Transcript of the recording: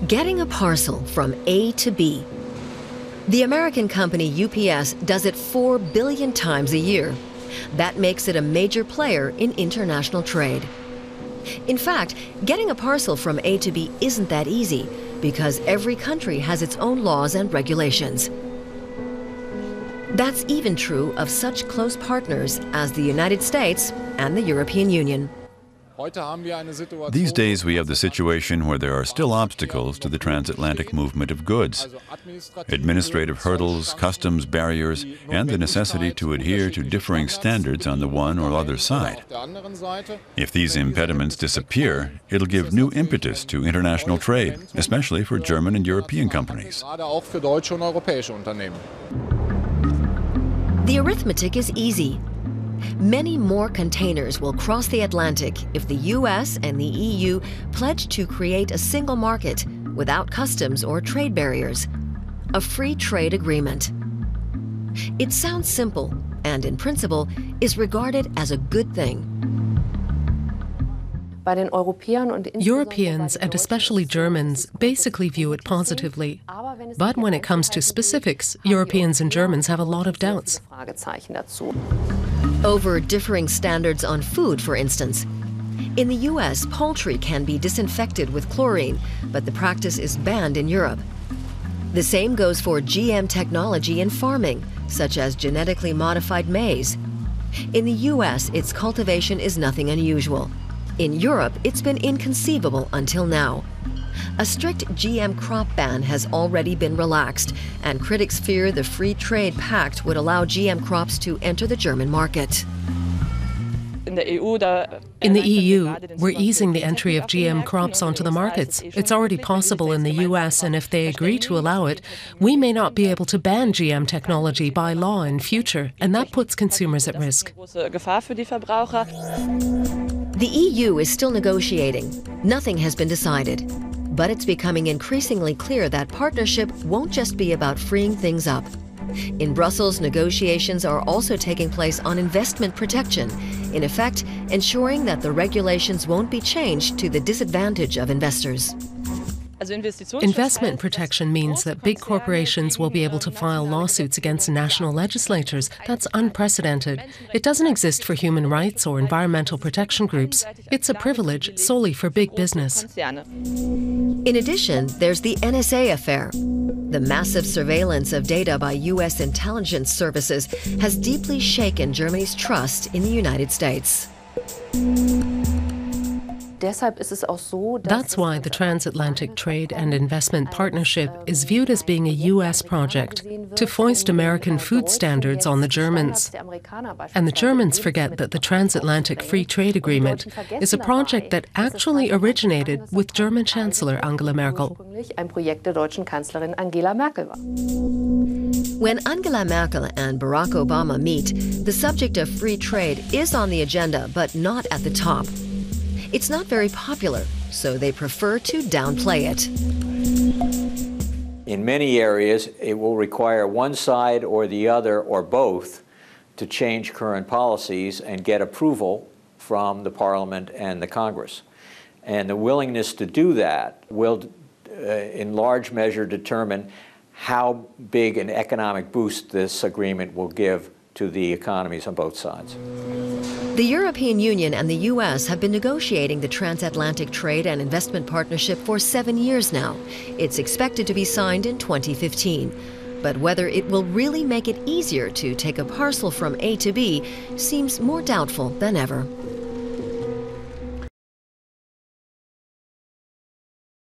Getting a parcel from A to B. The American company UPS does it 4 billion times a year. That makes it a major player in international trade. In fact, getting a parcel from A to B isn't that easy because every country has its own laws and regulations. That's even true of such close partners as the United States and the European Union. These days we have the situation where there are still obstacles to the transatlantic movement of goods. Administrative hurdles, customs barriers, and the necessity to adhere to differing standards on the one or other side. If these impediments disappear, it'll give new impetus to international trade, especially for German and European companies. The arithmetic is easy. Many more containers will cross the Atlantic if the US and the EU pledge to create a single market without customs or trade barriers, a free trade agreement. It sounds simple and, in principle, is regarded as a good thing. Europeans, and especially Germans, basically view it positively. But when it comes to specifics, Europeans and Germans have a lot of doubts. Over differing standards on food, for instance. In the US, poultry can be disinfected with chlorine, but the practice is banned in Europe. The same goes for GM technology in farming, such as genetically modified maize. In the US, its cultivation is nothing unusual. In Europe, it's been inconceivable until now. A strict GM crop ban has already been relaxed, and critics fear the free trade pact would allow GM crops to enter the German market. In the EU, we're easing the entry of GM crops onto the markets. It's already possible in the US, and if they agree to allow it, we may not be able to ban GM technology by law in future, and that puts consumers at risk. The EU is still negotiating. Nothing has been decided. But it's becoming increasingly clear that partnership won't just be about freeing things up. In Brussels, negotiations are also taking place on investment protection, in effect, ensuring that the regulations won't be changed to the disadvantage of investors. Investment protection means that big corporations will be able to file lawsuits against national legislators. That's unprecedented. It doesn't exist for human rights or environmental protection groups. It's a privilege solely for big business. In addition, there's the NSA affair. The massive surveillance of data by U.S. intelligence services has deeply shaken Germany's trust in the United States. That's why the Transatlantic Trade and Investment Partnership is viewed as being a U.S. project to foist American food standards on the Germans. And the Germans forget that the Transatlantic Free Trade Agreement is a project that actually originated with German Chancellor Angela Merkel. When Angela Merkel and Barack Obama meet, the subject of free trade is on the agenda, but not at the top. It's not very popular, so they prefer to downplay it. In many areas, it will require one side or the other or both to change current policies and get approval from the Parliament and the Congress. And the willingness to do that will, in large measure, determine how big an economic boost this agreement will give to the economies on both sides. The European Union and the U.S. have been negotiating the Transatlantic Trade and Investment Partnership for 7 years now. It's expected to be signed in 2015. But whether it will really make it easier to take a parcel from A to B seems more doubtful than ever.